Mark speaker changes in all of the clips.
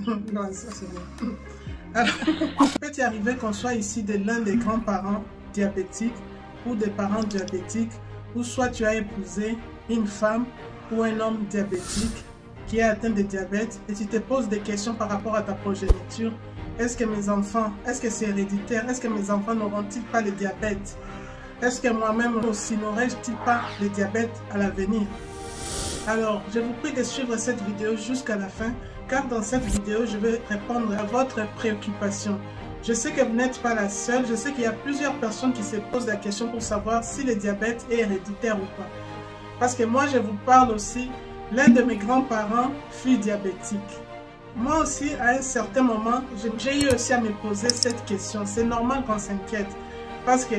Speaker 1: Non, ça c'est bon. Alors, il peut y arriver qu'on soit ici de l'un des grands-parents diabétiques ou des parents diabétiques, ou soit tu as épousé une femme ou un homme diabétique qui est atteint de diabète et tu te poses des questions par rapport à ta progéniture. Est-ce que mes enfants, est-ce que c'est héréditaire? Est-ce que mes enfants n'auront-ils pas le diabète? Est-ce que moi-même aussi n'aurai-je-t-il pas le diabète à l'avenir? Alors, je vous prie de suivre cette vidéo jusqu'à la fin, car dans cette vidéo, je vais répondre à votre préoccupation. Je sais que vous n'êtes pas la seule, je sais qu'il y a plusieurs personnes qui se posent la question pour savoir si le diabète est héréditaire ou pas. Parce que moi, je vous parle aussi, l'un de mes grands-parents fut diabétique. Moi aussi, à un certain moment, j'ai eu aussi à me poser cette question. C'est normal qu'on s'inquiète. Parce que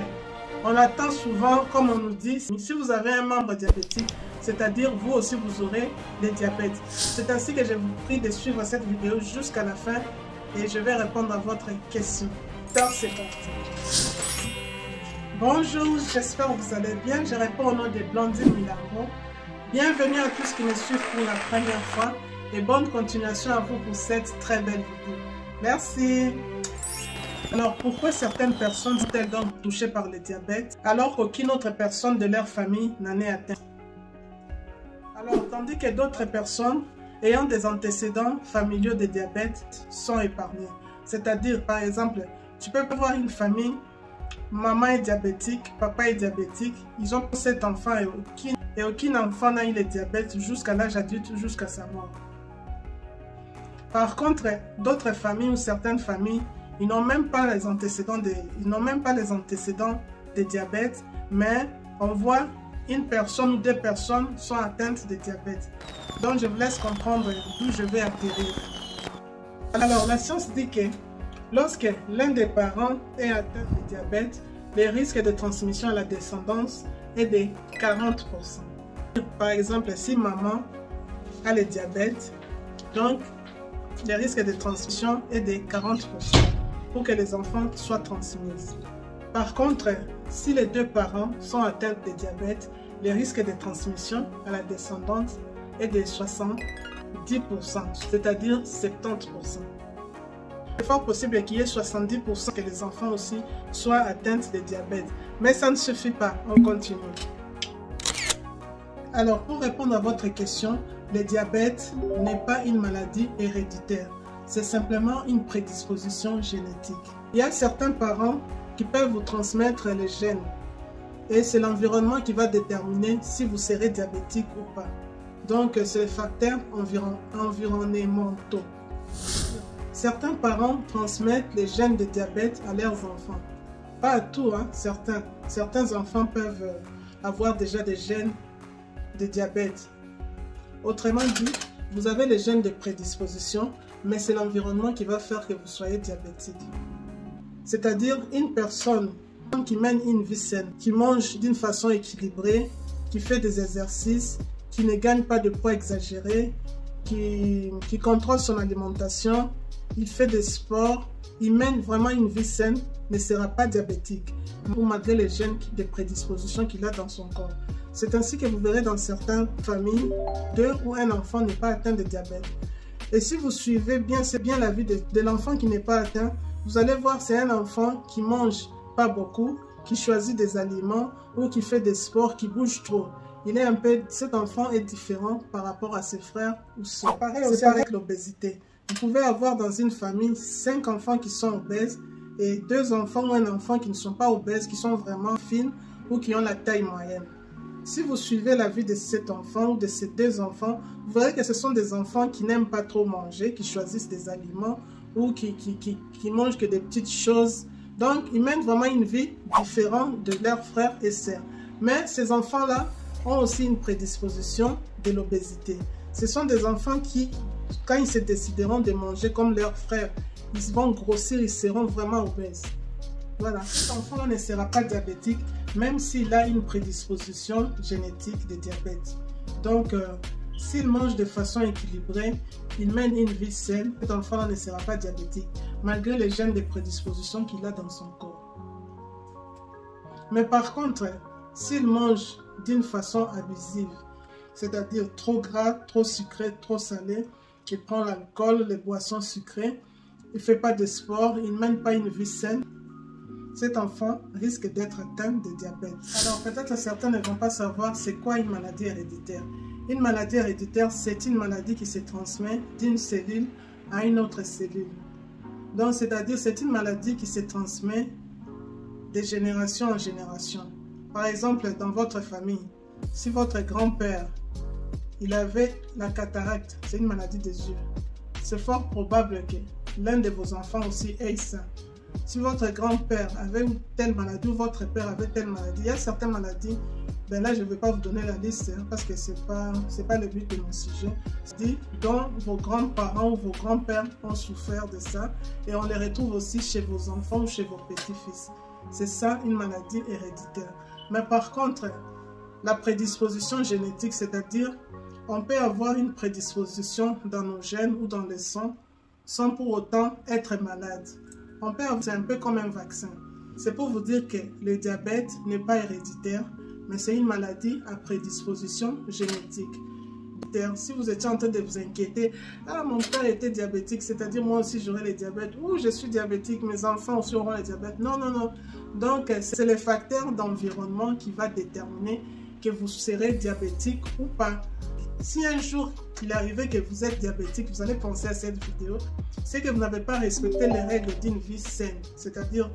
Speaker 1: on attend souvent, comme on nous dit, si vous avez un membre diabétique, c'est-à-dire vous aussi vous aurez le diabète. C'est ainsi que je vous prie de suivre cette vidéo jusqu'à la fin et je vais répondre à votre question. Donc c'est parti. Bonjour, j'espère que vous allez bien. Je réponds au nom de Blandine Milagro. Bienvenue à tous qui me suivent pour la première fois et bonne continuation à vous pour cette très belle vidéo. Merci. Alors, pourquoi certaines personnes sont-elles donc touchées par le diabète alors qu'aucune autre personne de leur famille n'en est atteinte? Alors, tandis que d'autres personnes ayant des antécédents familiaux de diabète sont épargnées. C'est-à-dire, par exemple, tu peux avoir une famille, maman est diabétique, papa est diabétique, ils ont 7 enfants et aucun enfant n'a eu le diabète jusqu'à l'âge adulte, jusqu'à sa mort. Par contre, d'autres familles ou certaines familles, ils n'ont même pas les antécédents de diabète, mais on voit une personne ou 2 personnes sont atteintes de diabète. Donc je vous laisse comprendre d'où je vais atterrir. Alors la science dit que lorsque l'un des parents est atteint de diabète, le risque de transmission à la descendance est de 40%. Par exemple, si maman a le diabète, donc le risque de transmission est de 40% pour que les enfants soient transmis. Par contre, si les 2 parents sont atteints de diabète, le risque de transmission à la descendance est de 70%, c'est-à-dire 70%. C'est fort possible qu'il y ait 70% que les enfants aussi soient atteints de diabète. Mais ça ne suffit pas, on continue. Alors, pour répondre à votre question, le diabète n'est pas une maladie héréditaire. C'est simplement une prédisposition génétique. Il y a certains parents qui peuvent vous transmettre les gènes. Et c'est l'environnement qui va déterminer si vous serez diabétique ou pas. Donc, c'est les facteurs environnementaux. Certains parents transmettent les gènes de diabète à leurs enfants. Pas à tout, hein, certains enfants peuvent avoir déjà des gènes de diabète. Autrement dit, vous avez les gènes de prédisposition, mais c'est l'environnement qui va faire que vous soyez diabétique. C'est-à-dire une personne qui mène une vie saine, qui mange d'une façon équilibrée, qui fait des exercices, qui ne gagne pas de poids exagéré, qui contrôle son alimentation, il fait des sports, il mène vraiment une vie saine, ne sera pas diabétique, malgré les gènes de prédisposition qu'il a dans son corps. C'est ainsi que vous verrez dans certaines familles, 2 ou un enfant n'est pas atteint de diabète. Et si vous suivez bien, c'est bien la vie de l'enfant qui n'est pas atteint, vous allez voir c'est un enfant qui mange pas beaucoup, qui choisit des aliments ou qui fait des sports, qui bouge trop. Cet enfant est différent par rapport à ses frères ou sœurs. Pareil aussi avec l'obésité. Vous pouvez avoir dans une famille 5 enfants qui sont obèses et 2 enfants ou un enfant qui ne sont pas obèses, qui sont vraiment fines ou qui ont la taille moyenne. Si vous suivez la vie de cet enfant ou de ces 2 enfants, vous verrez que ce sont des enfants qui n'aiment pas trop manger, qui choisissent des aliments ou qui mangent que des petites choses. Donc, ils mènent vraiment une vie différente de leurs frères et sœurs. Mais ces enfants-là ont aussi une prédisposition de l'obésité. Ce sont des enfants qui, quand ils se décideront de manger comme leurs frères, ils vont grossir, ils seront vraiment obèses. Voilà, cet enfant ne sera pas diabétique, même s'il a une prédisposition génétique de diabète. Donc, s'il mange de façon équilibrée, il mène une vie saine, cet enfant ne sera pas diabétique, malgré les gènes de prédisposition qu'il a dans son corps. Mais par contre, s'il mange d'une façon abusive, c'est-à-dire trop gras, trop sucré, trop salé, il prend l'alcool, les boissons sucrées, il ne fait pas de sport, il ne mène pas une vie saine, cet enfant risque d'être atteint de diabète. Alors peut-être certains ne vont pas savoir c'est quoi une maladie héréditaire. Une maladie héréditaire, c'est une maladie qui se transmet d'une cellule à une autre cellule. Donc c'est-à-dire c'est une maladie qui se transmet de génération en génération. Par exemple, dans votre famille, si votre grand-père il avait la cataracte, c'est une maladie des yeux, c'est fort probable que l'un de vos enfants aussi ait ça. Si votre grand-père avait une telle maladie ou votre père avait telle maladie, il y a certaines maladies, ben là je ne vais pas vous donner la liste parce que ce n'est pas le but de mon sujet, dont vos grands-parents ou vos grands-pères ont souffert de ça et on les retrouve aussi chez vos enfants ou chez vos petits-fils. C'est ça une maladie héréditaire. Mais par contre, la prédisposition génétique, c'est-à-dire on peut avoir une prédisposition dans nos gènes ou dans le sang sans pour autant être malade. On peut avoir, c'est un peu comme un vaccin. C'est pour vous dire que le diabète n'est pas héréditaire, mais c'est une maladie à prédisposition génétique. Si vous étiez en train de vous inquiéter, ah mon père était diabétique, c'est-à-dire moi aussi j'aurai le diabète, ou je suis diabétique, mes enfants aussi auront le diabète. Non, non, non. Donc c'est le facteur d'environnement qui va déterminer que vous serez diabétique ou pas. Si un jour il arrivait que vous êtes diabétique, vous allez penser à cette vidéo, c'est que vous n'avez pas respecté les règles d'une vie saine, c'est-à-dire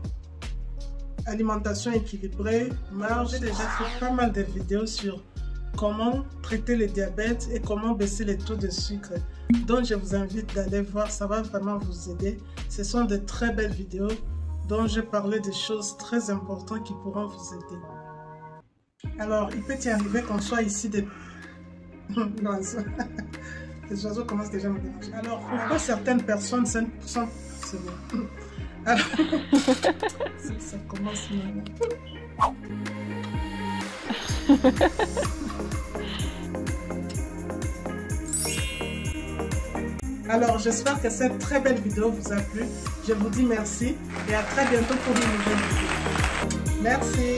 Speaker 1: alimentation équilibrée, marge. J'ai déjà fait pas mal de vidéos sur comment traiter le diabète et comment baisser les taux de sucre. Donc je vous invite d'aller voir, ça va vraiment vous aider. Ce sont de très belles vidéos dont j'ai parlé de choses très importantes qui pourront vous aider. Alors il peut y arriver qu'on soit ici des... Les oiseaux commencent déjà à me déranger. Alors pourquoi certaines personnes sont... C'est bon. Alors... ça commence mal. Alors j'espère que cette très belle vidéo vous a plu. Je vous dis merci et à très bientôt pour une nouvelle vidéo. Merci.